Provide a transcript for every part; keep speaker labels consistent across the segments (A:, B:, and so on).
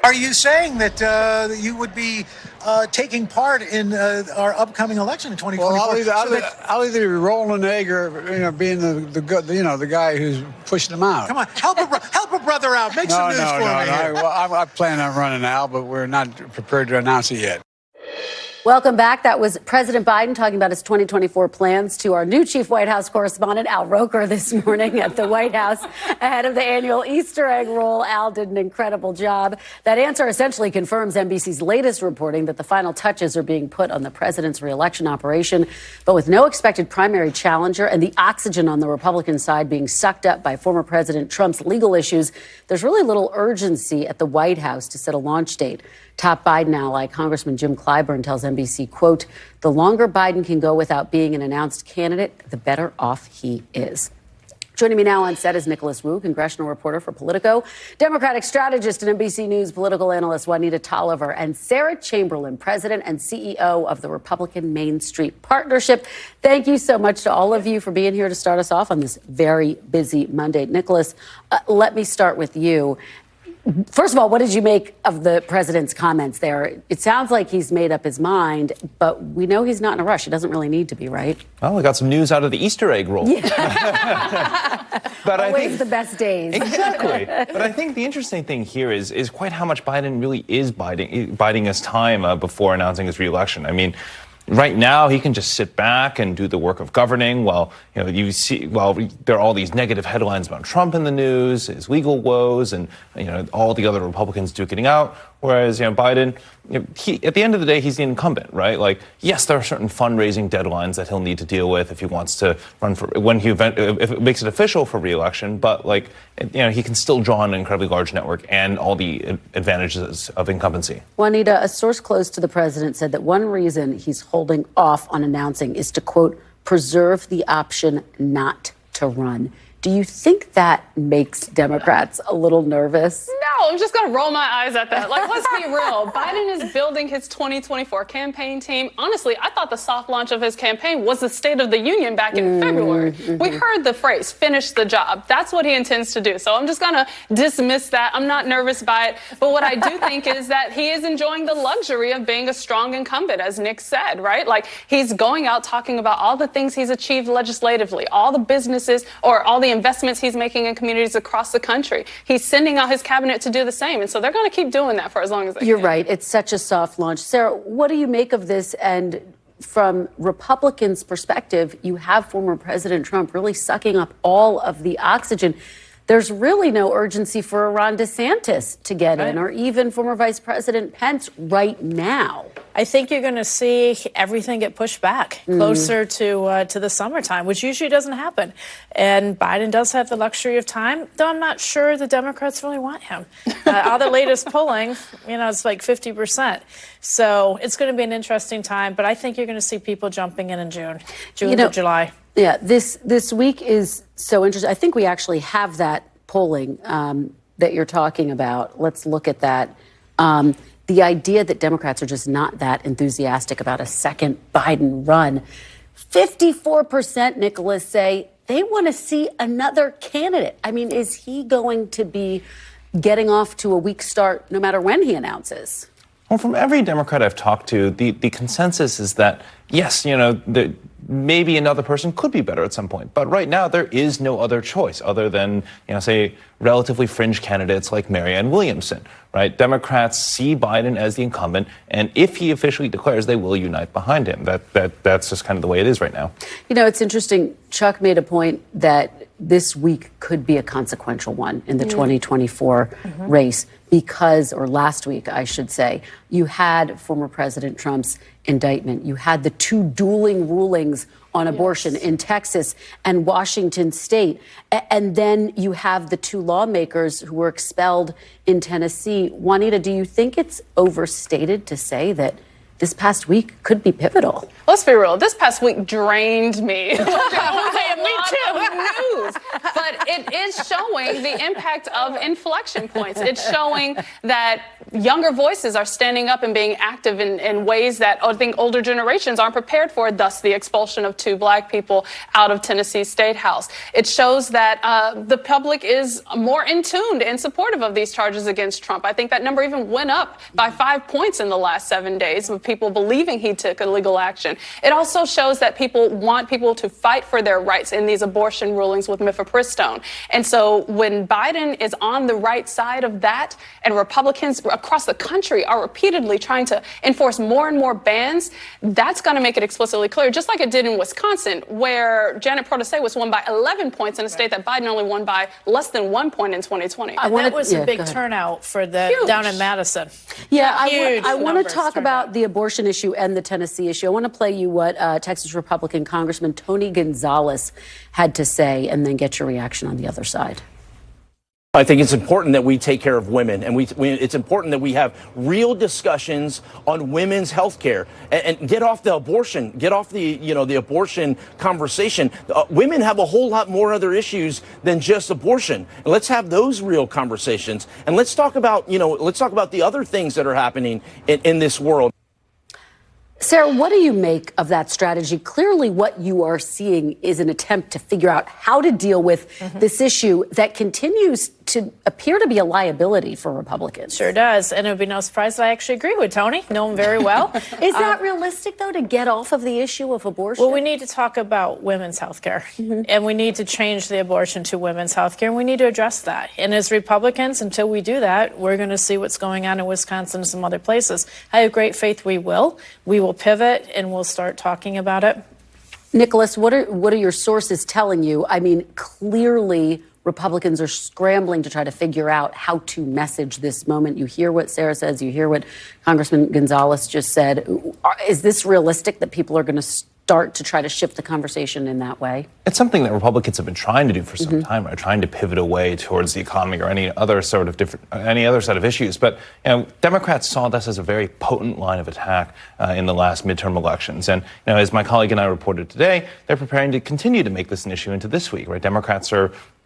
A: Are you saying that you would be taking part in our upcoming election in 2024?
B: Well, I'll either be rolling an egg or, being the guy who's pushing them out.
A: Come on, help a brother out. Make some news for me.
B: Well, I plan on running out, but we're not prepared to announce it yet.
C: Welcome back. That was President Biden talking about his 2024 plans to our new chief White House correspondent, Al Roker, this morning at the White House ahead of the annual Easter egg roll. Al did an incredible job. That answer essentially confirms NBC's latest reporting that the final touches are being put on the president's reelection operation. But with no expected primary challenger and the oxygen on the Republican side being sucked up by former President Trump's legal issues, there's really little urgency at the White House to set a launch date. Top Biden ally Congressman Jim Clyburn tells NBC, quote, "The longer Biden can go without being an announced candidate, the better off he is." Joining me now on set is Nicholas Wu, congressional reporter for Politico, Democratic strategist and NBC News political analyst Juanita Tolliver, and Sarah Chamberlain, president and CEO of the Republican Main Street Partnership. Thank you so much to all of you for being here to start us off on this very busy Monday. Nicholas, let me start with you. First of all, what did you make of the president's comments there? It sounds like he's made up his mind, but we know he's not in a rush. He doesn't really need to be, right?
D: Well, we got some news out of the Easter egg roll.
C: Yeah. But always I think the best days.
D: Exactly. But I think the interesting thing here is quite how much Biden really is biding his time before announcing his reelection. I mean, right now, he can just sit back and do the work of governing while there are all these negative headlines about Trump in the news, his legal woes, and all the other Republicans duking it out. Whereas Biden, at the end of the day, he's the incumbent, right? Like, yes, there are certain fundraising deadlines that he'll need to deal with if he wants to run for if it makes it official for re-election. But he can still draw on an incredibly large network and all the advantages of incumbency.
C: Juanita, a source close to the president said that one reason he's holding off on announcing is to, quote, preserve the option not to run. Do you think that makes Democrats a little nervous?
E: No, I'm just going to roll my eyes at that. Let's be real. Biden is building his 2024 campaign team. Honestly, I thought the soft launch of his campaign was the State of the Union back in February. We heard the phrase, finish the job. That's what he intends to do. So I'm just going to dismiss that. I'm not nervous by it. But what I do think is that he is enjoying the luxury of being a strong incumbent, as Nick said, right? Like, he's going out talking about all the things he's achieved legislatively, all the businesses or all the investments he's making in communities across the country. He's sending out his cabinet to do the same. And so they're going to keep doing that for as long as they can.
C: You're right. It's such a soft launch. Sarah, what do you make of this? And from Republicans' perspective, you have former President Trump really sucking up all of the oxygen. There's really no urgency for Ron DeSantis to get in, or even former Vice President Pence right now.
F: I think you're going to see everything get pushed back closer to the summertime, which usually doesn't happen. And Biden does have the luxury of time, though I'm not sure the Democrats really want him. All the latest polling, it's like 50%. So it's going to be an interesting time. But I think you're going to see people jumping in June to July.
C: Yeah, this week is so interesting. I think we actually have that polling that you're talking about. Let's look at that. The idea that Democrats are just not that enthusiastic about a second Biden run. 54%, Nicholas, say they want to see another candidate. I mean, is he going to be getting off to a weak start no matter when he announces?
D: Well, from every Democrat I've talked to, the consensus is that, yes, maybe another person could be better at some point. But right now, there is no other choice other than, say, relatively fringe candidates like Marianne Williamson, right? Democrats see Biden as the incumbent, and if he officially declares, they will unite behind him. That's just kind of the way it is right now.
C: It's interesting. Chuck made a point that this week could be a consequential one in the 2024 race because, or last week, I should say, you had former President Trump's indictment. You had the two dueling rulings on abortion in Texas and Washington state. And then you have the two lawmakers who were expelled in Tennessee. Juanita, do you think it's overstated to say that this past week could be pivotal?
E: Let's be real. This past week drained me. Me too. News. But it is showing the impact of inflection points. It's showing that younger voices are standing up and being active in ways that I think older generations aren't prepared for, thus the expulsion of 2 black people out of Tennessee State House. It shows that the public is more in tune and supportive of these charges against Trump. I think that number even went up by 5 points in the last 7 days of people believing he took illegal action. It also shows that people want people to fight for their rights in these abortion rulings with mifepristone. And so when Biden is on the right side of that and Republicans across the country are repeatedly trying to enforce more and more bans, that's going to make it explicitly clear, just like it did in Wisconsin, where Janet Protase was won by 11 points in a state that Biden only won by less than 1 point in 2020.
F: That was a big turnout for down in Madison.
C: Yeah, I want to talk about the abortion issue and the Tennessee issue. I want to play you what Texas Republican Congressman Tony Gonzalez had to say and then get your reaction on the other side.
G: I think it's important that we take care of women, and it's important that we have real discussions on women's health care and get off the abortion, get off the abortion conversation. Women have a whole lot more other issues than just abortion. And let's have those real conversations, and let's talk about the other things that are happening in this world.
C: Sarah, what do you make of that strategy? Clearly, what you are seeing is an attempt to figure out how to deal with this issue that continues to appear to be a liability for Republicans.
F: Sure does. And it would be no surprise that I actually agree with Tony. Know him very well.
C: Is that realistic, though, to get off of the issue of abortion?
F: Well, we need to talk about women's health care. And we need to change the abortion to women's health care. And we need to address that. And as Republicans, until we do that, we're going to see what's going on in Wisconsin and some other places. I have great faith we will. We will pivot and we'll start talking about it.
C: Nicholas, what are your sources telling you? I mean, clearly Republicans are scrambling to try to figure out how to message this moment. You hear what Sarah says. You hear what Congressman Gonzalez just said. Is this realistic that people are going to start to try to shift the conversation in that way?
D: It's something that Republicans have been trying to do for some time, right? Trying to pivot away towards the economy or any other set of issues. But Democrats saw this as a very potent line of attack in the last midterm elections. And as my colleague and I reported today, they're preparing to continue to make this an issue into this week, right?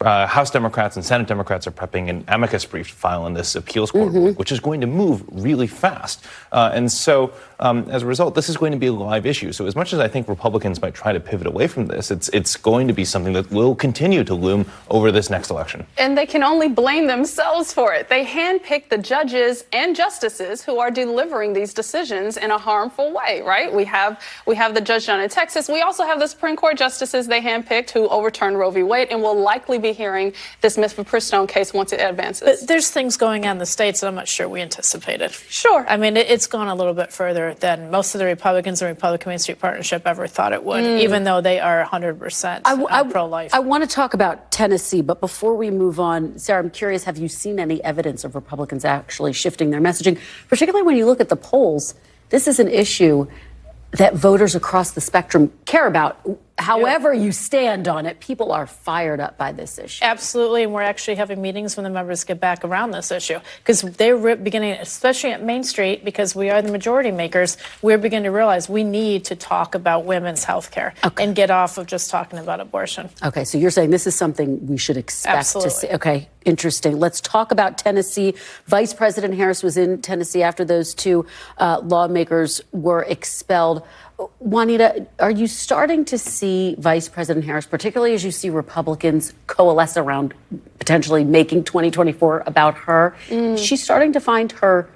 D: House Democrats and Senate Democrats are prepping an amicus brief to file in this appeals court, which is going to move really fast. And so, as a result, this is going to be a live issue. So as much as I think Republicans might try to pivot away from this, it's going to be something that will continue to loom over this next election.
E: And they can only blame themselves for it. They handpick the judges and justices who are delivering these decisions in a harmful way, right? We have the judge down in Texas. We also have the Supreme Court justices they handpicked who overturned Roe v. Wade and will likely be hearing this mifepristone case once it advances.
F: But there's things going on in the states that I'm not sure we anticipated.
E: Sure.
F: I mean, it's gone a little bit further than most of the Republicans and Republican Main Street Partnership ever thought it would, even though they are 100% pro-life.
C: I want to talk about Tennessee, but before we move on, Sarah, I'm curious, have you seen any evidence of Republicans actually shifting their messaging? Particularly when you look at the polls, this is an issue that voters across the spectrum care about. However you stand on it, people are fired up by this issue.
F: Absolutely, and we're actually having meetings when the members get back around this issue because they're beginning, especially at Main Street, because we are the majority makers, we're beginning to realize we need to talk about women's health care and get off of just talking about abortion. Okay,
C: so you're saying this is something we should expect to see. Okay, interesting. Let's talk about Tennessee. Vice President Harris was in Tennessee after those two lawmakers were expelled. Juanita, are you starting to see Vice President Harris, particularly as you see Republicans coalesce around potentially making 2024 about her? She's starting to find her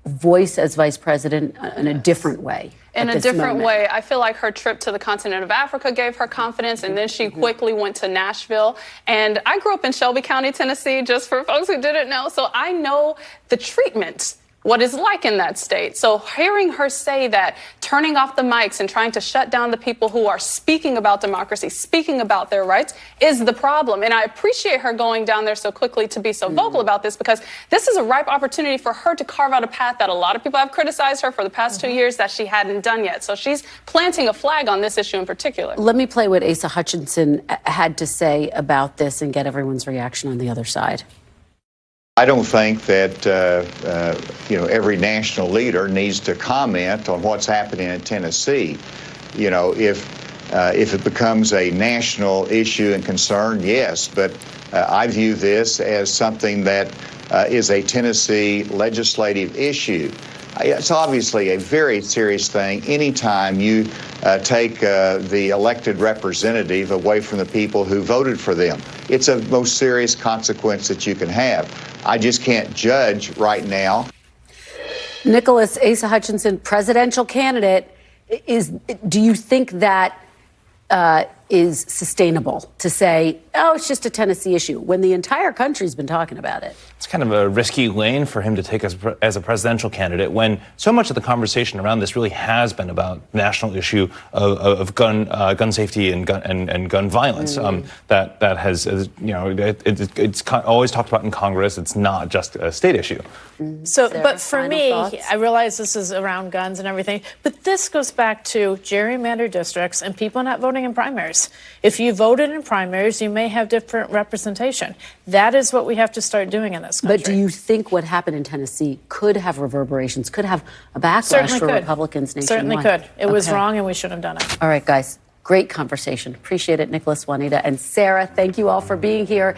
C: voice as vice president in a different way.
E: In a different way. I feel like her trip to the continent of Africa gave her confidence, and then she quickly went to Nashville. And I grew up in Shelby County, Tennessee, just for folks who didn't know. So I know the treatment, what it's like in that state. So hearing her say that, turning off the mics and trying to shut down the people who are speaking about democracy, speaking about their rights, is the problem. And I appreciate her going down there so quickly to be so vocal about this, because this is a ripe opportunity for her to carve out a path that a lot of people have criticized her for the past 2 years that she hadn't done yet. So she's planting a flag on this issue in particular.
C: Let me play what Asa Hutchinson had to say about this and get everyone's reaction on the other side.
H: I don't think that every national leader needs to comment on what's happening in Tennessee. If it becomes a national issue and concern, yes, but I view this as something that is a Tennessee legislative issue. It's obviously a very serious thing anytime you take the elected representative away from the people who voted for them. It's a most serious consequence that you can have. I just can't judge right now.
C: Nicholas Asa Hutchinson, presidential candidate, do you think that is sustainable to say, oh, it's just a Tennessee issue, when the entire country's been talking about it?
D: It's kind of a risky lane for him to take as a presidential candidate when so much of the conversation around this really has been about the national issue of gun safety and gun violence. That has, it's always talked about in Congress. It's not just a state issue.
F: So,
C: Sarah,
F: but for me,
C: thoughts?
F: I realize this is around guns and everything, but this goes back to gerrymandered districts and people not voting in primaries. If you voted in primaries, you may have different representation. That is what we have to start doing in this country.
C: But do you think what happened in Tennessee could have reverberations, could have a backlash
F: Certainly
C: for
F: could.
C: Republicans nationwide?
F: Certainly could. It was
C: Okay.
F: wrong and we shouldn't have done it.
C: All right, guys. Great conversation. Appreciate it, Nicholas, Juanita, and Sarah. Thank you all for being here.